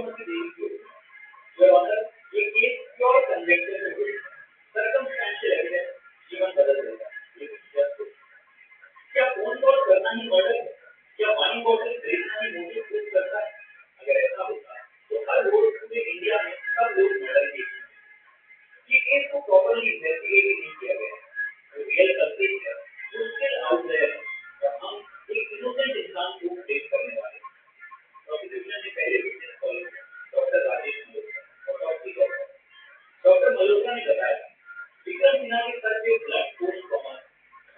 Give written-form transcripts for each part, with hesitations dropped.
यशोमती देवी को your honour ये case pure convection से हुई सर्कमस्टेंशियल एविडेंस जीवन बदल देता है लेकिन जस्ट क्या फोन कॉल करना ही मर्डर है क्या वाणी बॉटल खरीदना ही मोटिव प्रूव करता है अगर ऐसा होता तो हर रोज पूरे इंडिया में सब लोग मर्डर केस ये केस को प्रॉपर्ली इन्वेस्टिगेट नहीं किया गया है रियल कल्प्रिट है जो स्टिल आउट देयर है और हम एक इनोसेंट इंसान को फेस करने वाले हैं प्रोसिक्यूशन ने पहले witness call doctor Rajesh Malhotra autopsy doctor Malhotra ने बताया विक्रम सिन्हा के सर पे ब्लड फोर्स ट्रॉमा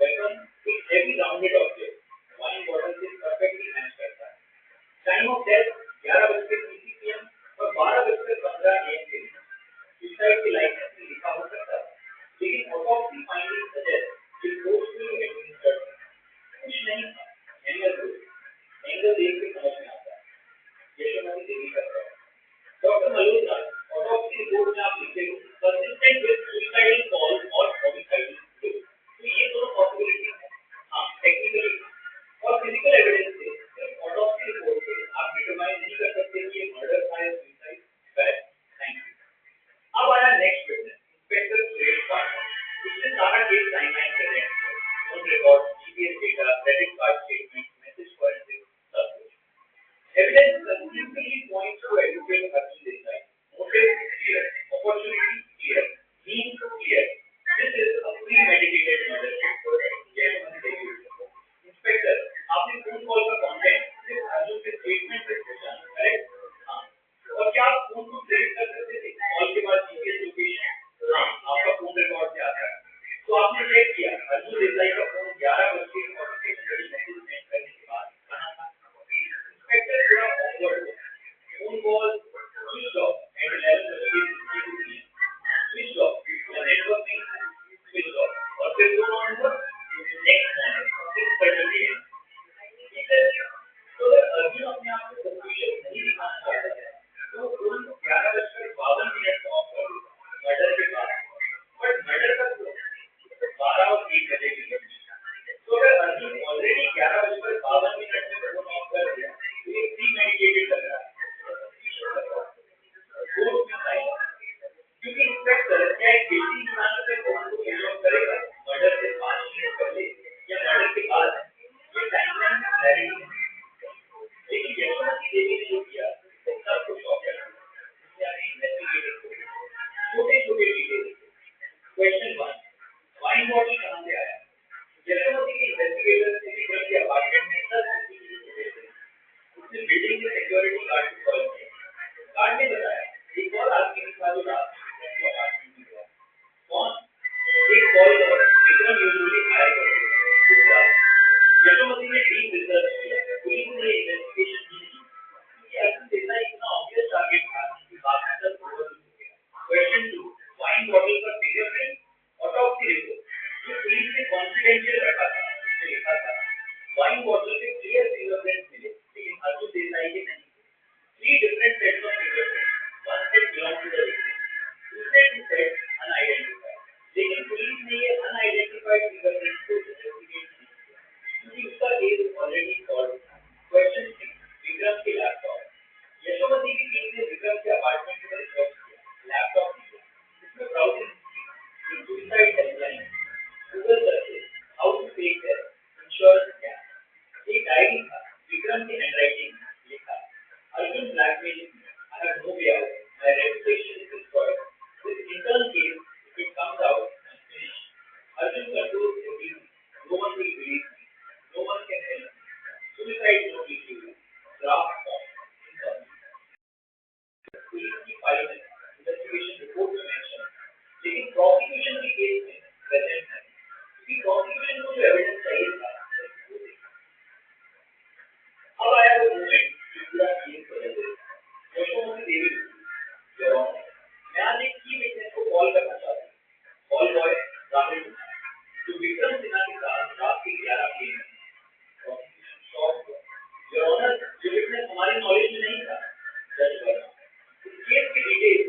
वेपन एक heavy rounded object wine bottle से परफेक्टली मैच करता है टाइम ऑफ डेथ 11:30 PM और 12:15 AM के बीच इस साइड की लाइसेंस में लिखा हो सकता है लेकिन ऑटोप्सी फाइंडिंग सजेस्ट कि फोर्सफुली एडमिनिस्टर्ड कुछ नहीं था एंगल देख के समझ में आता है यशोमती देवी का डॉक्टर मल्होत्रा ऑटोप्सी रिपोर्ट में आप लिखते हो कंसिस्टेंट विद सुसाइडल कॉल और होमिसाइडल तो ये दोनों पॉसिबिलिटी है हाँ टेक्निकली और फिजिकल एविडेंस से सिर्फ ऑटोप्सी रिपोर्ट से आप डिटरमाइन नहीं कर सकते कि ये मर्डर था या सुसाइड करेक्ट थैंक यू अब आया नेक्स्ट विटनेस इंस्पेक्टर सुरेश पाठक उसने सारा केस टाइमलाइन प्रेजेंट किया on record GPS data credit card statement message forensic सब कुछ evidence consistently points to educate Arjun Desai. Motive clear, opportunity clear, means clear. This is a premeditated murder case. Yashomati Devi. Inspector, आपने phone call का content सिर्फ अर्जुन के statement से पूछा, correct? हाँ. और क्या आप फोन को ट्रेस कर सकते थे? कॉल के बाद जीपीएस लोकेशन? हाँ, आपका फोन रिकॉर्ड से आता है. तो आपने चेक किया अर्जुन देसाई का फोन 11:46 मैसेज सेंड करने के बाद कहाँ था? Inspector थोड़ा awkward phone call switched off at 11:52 switched off the network नहीं switched off और फिर फोन ऑन हुआ next morning 6:30 AM तो अगर अर्जुन अपने आप को सस्पिशियस नहीं दिखाना चाहता है तो फोन 11:52 को ऑफ कर देगा मर्डर के बाद बट मर्डर का 12 और 1 बजे के बीच तो अगर अर्जुन ऑलरेडी 11:52 में फोन ऑफ कर दिया तो ये प्रीमेडिटेटेड लग रहा है क्योंकि इंस्पेक्टर क्या एक गिल्टी इंसान से फोन को स्विच ऑफ करेगा मर्डर से 5 मिनट पहले या मर्डर के बाद ये टाइमलाइन में क्लैरिटी है लेकिन यशोमती देवी ने जो किया वो सब कुछ शॉक है यानी इन्वेस्टिगेटेड छोटे छोटे डिटेल्स क्वेश्चन 1 वाइन बॉटल कहां से आया यशोमती के इन्वेस्टिगेटर से विक्रम के अपार्टमेंट में सब सीसीटीवी फुटेज थे उसने बिल्डिंग के सिक्योरिटी गार्ड को कॉल किया गार्ड ने बताया एक और आदमी था जो रात में विक्रम के अपार्टमेंट में गया कौन एक कॉल पर विक्रम यूजुअली हायर करते थे दूसरा यशोमती ने डीप रिसर्च किया पुलिस ने इन्वेस्टिगेशन की क्योंकि अर्जुन देसाई इतना ऑब्वियस टारगेट था कि बाकी सब ओवर हो गया क्वेश्चन 2 वाइन बॉटल पर फिंगरप्रिंट ऑटोप्सी रिपोर्ट जो पुलिस ने कॉन्फिडेंशियल रखा था उसमें लिखा था वाइन बॉटल पे क्लियर फिंगरप्रिंट्स मिले लेकिन अर्जुन देसाई के नहीं 3 different sets of fingerprints. One set belonged to the victim. दूसरे 2 sets unidentified. लेकिन पुलिस ने ये unidentified fingerprints को investigate नहीं किया क्योंकि उसका केस ऑलरेडी सॉल्व था. Question 6. विक्रम के लैपटॉप यशोमती की टीम ने विक्रम के अपार्टमेंट में रिसर्च किया लैपटॉप मिला इसमें browsing history suicide helpline Google searches how to fake death insurance scam एक डायरी था विक्रम की हैंडराइटिंग में लिखा Arjun blackmailing me. I have no way out. My reputation is destroyed. This internal case, if it comes out, I'm finished. Arjun controls everything. No one will believe me. No one can help me. Suicide note issue. Draft form. Incomplete. Police की file में investigation report में mention लेकिन prosecution के case में present है क्योंकि prosecution को जो evidence चाहिए था वो देखा अब आया वो मोमेंट पूरा केस बदल देगा यशोमती देवी योर ऑनर मैं आज एक की विटनेस को कॉल करना चाहता हूँ कॉल बॉय राहुल जो विक्रम सिन्हा के साथ रात के 11 PM prosecution shock your honour जो विटनेस हमारी नॉलेज में नहीं था जज वर्मा इस केस की डिटेल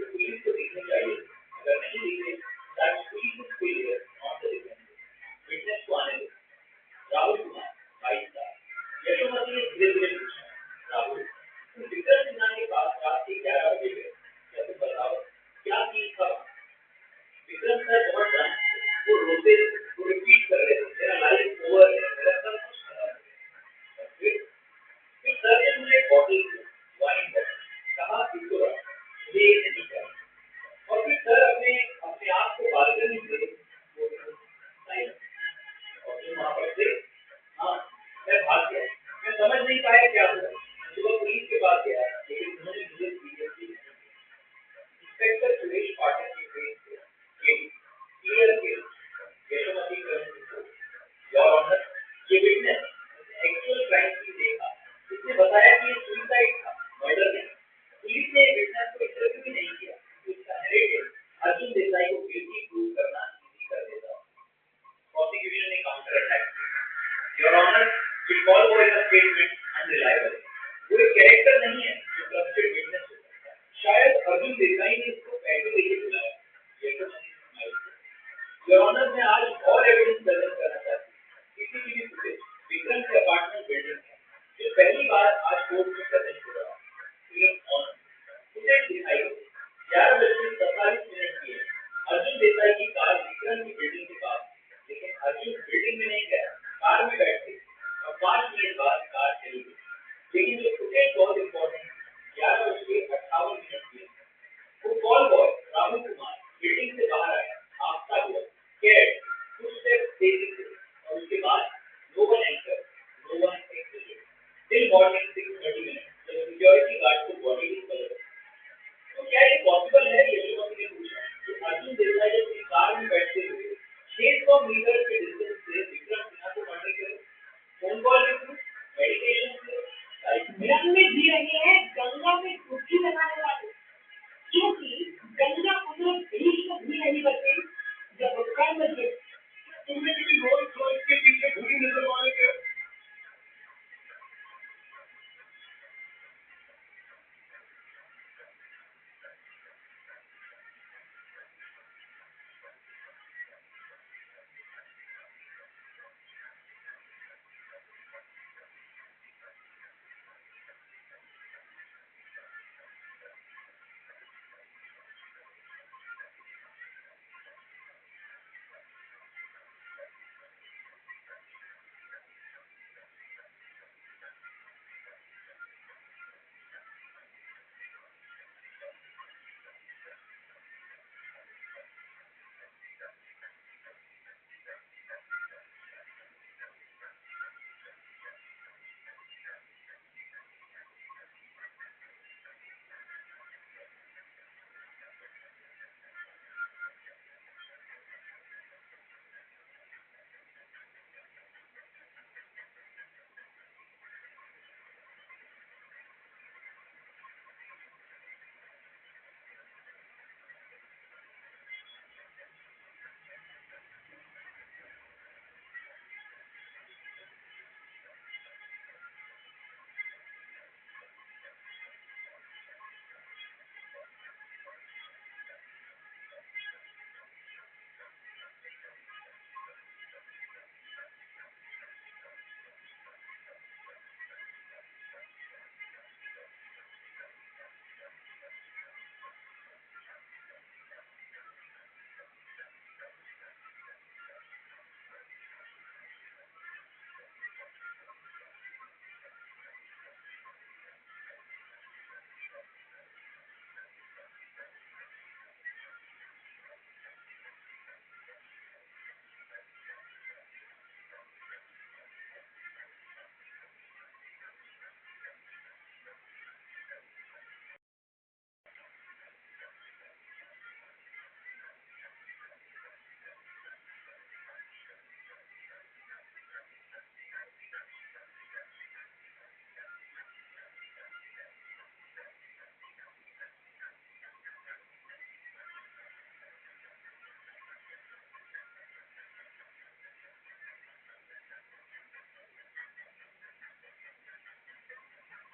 लीडर